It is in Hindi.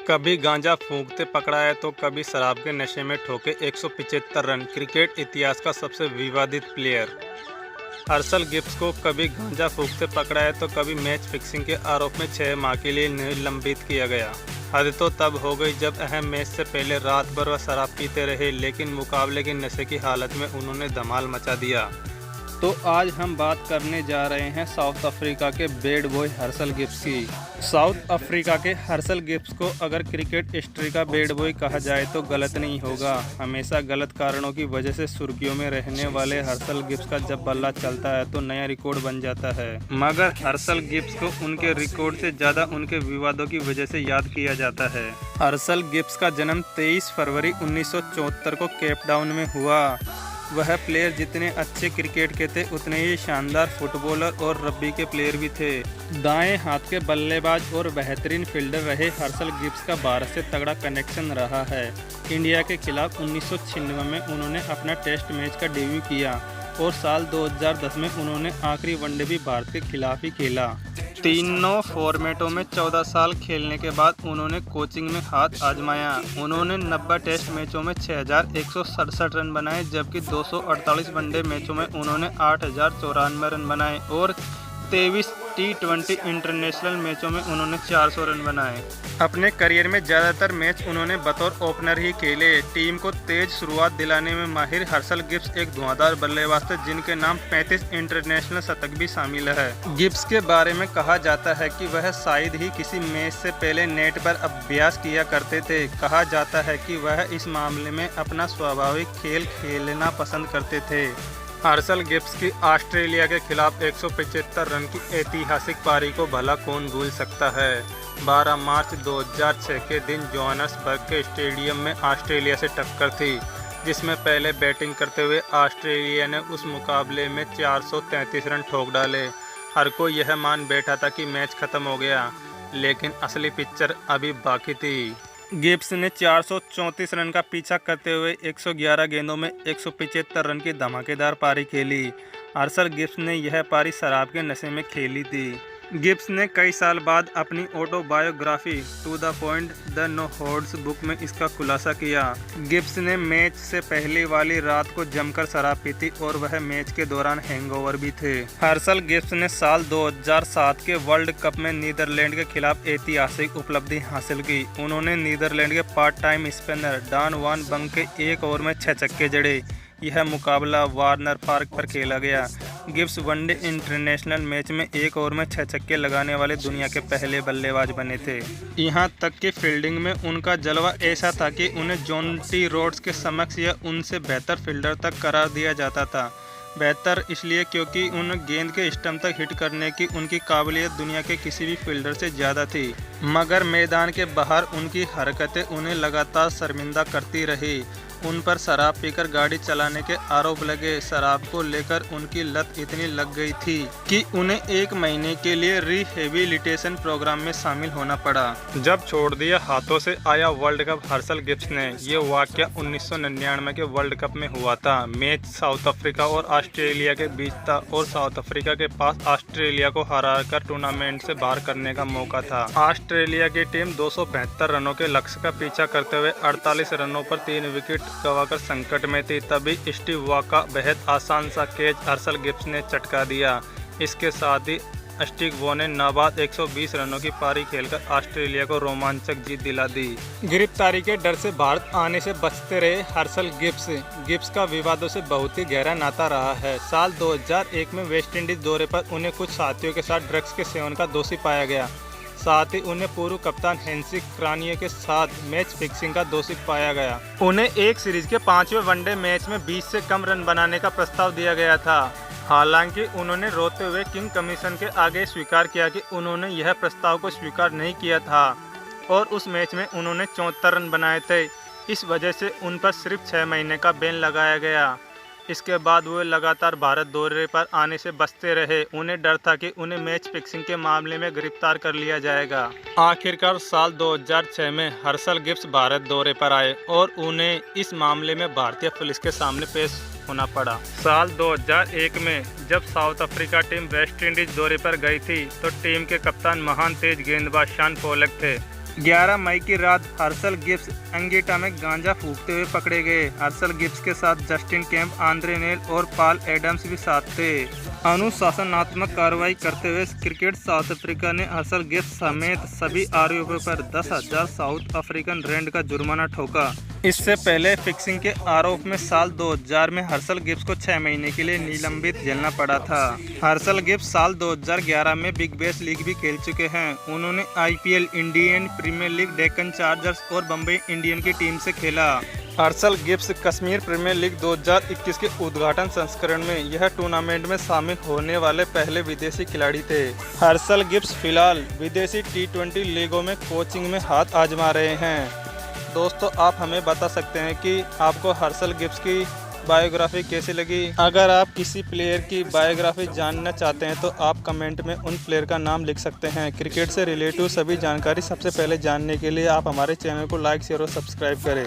कभी गांजा फूंकते पकड़ा है तो कभी शराब के नशे में ठोके 175 रन। क्रिकेट इतिहास का सबसे विवादित प्लेयर हर्षल गिब्स को कभी गांजा फूंकते पकड़ा है तो कभी मैच फिक्सिंग के आरोप में 6 माह के लिए निलंबित किया गया। हद तो तब हो गई जब अहम मैच से पहले रात भर वह शराब पीते रहे, लेकिन मुकाबले के नशे की हालत में उन्होंने धमाल मचा दिया। तो आज हम बात करने जा रहे हैं साउथ अफ्रीका के बैड बॉय हर्षल गिब्स की। साउथ अफ्रीका के हर्षल गिब्स को अगर क्रिकेट हिस्ट्री का बैड बॉय कहा जाए तो गलत नहीं होगा। हमेशा गलत कारणों की वजह से सुर्खियों में रहने वाले हर्षल गिब्स का जब बल्ला चलता है तो नया रिकॉर्ड बन जाता है। मगर हर्षल गिब्स को उनके रिकॉर्ड से ज़्यादा उनके विवादों की वजह से याद किया जाता है। हर्षल गिब्स का जन्म 23 फरवरी 1974 को केप टाउन में हुआ। वह प्लेयर जितने अच्छे क्रिकेट के थे उतने ही शानदार फुटबॉलर और रग्बी के प्लेयर भी थे। दाएं हाथ के बल्लेबाज और बेहतरीन फील्डर रहे हर्षल गिब्स का भारत से तगड़ा कनेक्शन रहा है। इंडिया के खिलाफ 1996 में उन्होंने अपना टेस्ट मैच का डेब्यू किया और साल 2010 में उन्होंने आखिरी वनडे भी भारत के खिलाफ ही खेला। तीनों फॉर्मेटों में 14 साल खेलने के बाद उन्होंने कोचिंग में हाथ आजमाया। उन्होंने 90 टेस्ट मैचों में 6,167 रन बनाए, जबकि 248 वनडे मैचों में उन्होंने 8,094 रन बनाए और 23 T20 इंटरनेशनल मैचों में उन्होंने 400 रन बनाए। अपने करियर में ज़्यादातर मैच उन्होंने बतौर ओपनर ही खेले। टीम को तेज शुरुआत दिलाने में माहिर हर्षल गिब्स एक धुआंधार बल्लेबाज थे, जिनके नाम 35 इंटरनेशनल शतक भी शामिल है। गिब्स के बारे में कहा जाता है कि वह शायद ही किसी मैच से पहले नेट पर अभ्यास किया करते थे। कहा जाता है कि वह इस मामले में अपना स्वाभाविक खेल खेलना पसंद करते थे। हर्षल गिब्स की ऑस्ट्रेलिया के खिलाफ 175 रन की ऐतिहासिक पारी को भला कौन भूल सकता है। 12 मार्च 2006 के दिन जोहान्सबर्ग के स्टेडियम में ऑस्ट्रेलिया से टक्कर थी, जिसमें पहले बैटिंग करते हुए ऑस्ट्रेलिया ने उस मुकाबले में 433 रन ठोक डाले। हर कोई यह मान बैठा था कि मैच खत्म हो गया, लेकिन असली पिक्चर अभी बाकी थी। गिब्स ने 434 रन का पीछा करते हुए 111 गेंदों में 175 रन की धमाकेदार पारी खेली। हर्षल गिब्स ने यह पारी शराब के नशे में खेली थी। गिब्स ने कई साल बाद अपनी autobiography to the point the no holds book में इसका खुलासा किया। गिब्स ने मैच से पहले वाली रात को जमकर शराब पी थी और वह मैच के दौरान हैंगओवर भी थे। हर्षल गिब्स ने साल 2007 के वर्ल्ड कप में नीदरलैंड के खिलाफ ऐतिहासिक उपलब्धि हासिल की। उन्होंने नीदरलैंड के पार्ट टाइम स्पिनर डॉन वान बंग के एक ओवर में 6 छक्के जड़े। यह मुकाबला वार्नर पार्क पर खेला गया। गिब्स वनडे इंटरनेशनल मैच में एक ओवर में 6 छक्के लगाने वाले दुनिया के पहले बल्लेबाज बने थे। यहां तक कि फील्डिंग में उनका जलवा ऐसा था कि उन्हें जॉन्टी रोड्स के समक्ष या उनसे बेहतर फील्डर तक करार दिया जाता था। बेहतर इसलिए क्योंकि उन गेंद के स्टंप तक हिट करने की उनकी काबिलियत दुनिया के किसी भी फील्डर से ज़्यादा थी। मगर मैदान के बाहर उनकी हरकतें उन्हें लगातार शर्मिंदा करती रही। उन पर शराब पीकर गाड़ी चलाने के आरोप लगे। शराब को लेकर उनकी लत इतनी लग गई थी कि उन्हें 1 महीने के लिए रिहेबिलिटेशन प्रोग्राम में शामिल होना पड़ा। जब छोड़ दिया हाथों से आया वर्ल्ड कप हर्षल गिब्स ने। ये वाकया 1999 के वर्ल्ड कप में हुआ था। मैच साउथ अफ्रीका और ऑस्ट्रेलिया के बीच था और साउथ अफ्रीका के पास ऑस्ट्रेलिया को हराकर टूर्नामेंट से बाहर करने का मौका था। ऑस्ट्रेलिया की टीम 272 रनों के लक्ष्य का पीछा करते हुए 48 रनों पर 3 विकेट गवाकर संकट में थी। तभी स्टीव वॉ का बेहद आसान सा कैच हर्षल गिब्स ने चटका दिया। इसके साथ ही स्टीव वॉ ने नाबाद 120 रनों की पारी खेलकर ऑस्ट्रेलिया को रोमांचक जीत दिला दी। गिरफ्तारी के डर से भारत आने से बचते रहे हर्षल गिब्स। गिब्स का विवादों से बहुत ही गहरा नाता रहा है। साल 2001 में वेस्टइंडीज दौरे पर उन्हें कुछ साथियों के साथ ड्रग्स के सेवन का दोषी पाया गया। साथ ही उन्हें पूर्व कप्तान हेनरी क्रानिये के साथ मैच फिक्सिंग का दोषी पाया गया। उन्हें एक सीरीज के 5वें वनडे मैच में 20 से कम रन बनाने का प्रस्ताव दिया गया था। हालांकि उन्होंने रोते हुए किंग कमीशन के आगे स्वीकार किया कि उन्होंने यह प्रस्ताव को स्वीकार नहीं किया था और उस मैच में उन्होंने 74 रन बनाए थे। इस वजह से उन पर सिर्फ 6 महीने का बैन लगाया गया। इसके बाद वे लगातार भारत दौरे पर आने से बचते रहे। उन्हें डर था कि उन्हें मैच फिक्सिंग के मामले में गिरफ्तार कर लिया जाएगा। आखिरकार साल 2006 में हर्षल गिब्स भारत दौरे पर आए और उन्हें इस मामले में भारतीय पुलिस के सामने पेश होना पड़ा। साल 2001 में जब south Africa team West Indies दौरे पर गई थी तो टीम के कप्तान महान तेज गेंदबाज शॉन पोलक थे। 11 मई की रात हर्षल गिब्स अंगिटा में गांजा फूंकते हुए पकड़े गए। हर्षल गिब्स के साथ जस्टिन केम्प, आंद्रे नेल और पॉल एडम्स भी साथ थे। अनुशासनात्मक कार्रवाई करते हुए क्रिकेट साउथ अफ्रीका ने हर्षल गिब्स समेत सभी आरोपियों पर 10,000 साउथ अफ्रीकन रैंड का जुर्माना ठोका। इससे पहले फिक्सिंग के आरोप में साल 2000 में हर्षल गिब्स को 6 महीने के लिए निलंबित झेलना पड़ा था। हर्षल गिब्स साल 2011 में बिग बैश लीग भी खेल चुके हैं। उन्होंने IPL, Indian Premier League, Deccan Chargers और बम्बई इंडियन की टीम से खेला। Herschelle Gibbs Kashmir Premier League 2021 के उद्घाटन संस्करण में यह टूर्नामेंट में शामिल होने वाले पहले विदेशी खिलाड़ी थे। हर्षल गिब्स फिलहाल विदेशी T20 लीगों में कोचिंग में हाथ आजमा रहे हैं। दोस्तों, आप हमें बता सकते हैं कि आपको हर्षल गिब्स की बायोग्राफी कैसी लगी। अगर आप किसी प्लेयर की बायोग्राफी जानना चाहते हैं तो आप कमेंट में उन प्लेयर का नाम लिख सकते हैं। क्रिकेट से रिलेटिव सभी जानकारी सबसे पहले जानने के लिए आप हमारे चैनल को लाइक, शेयर और सब्सक्राइब करें।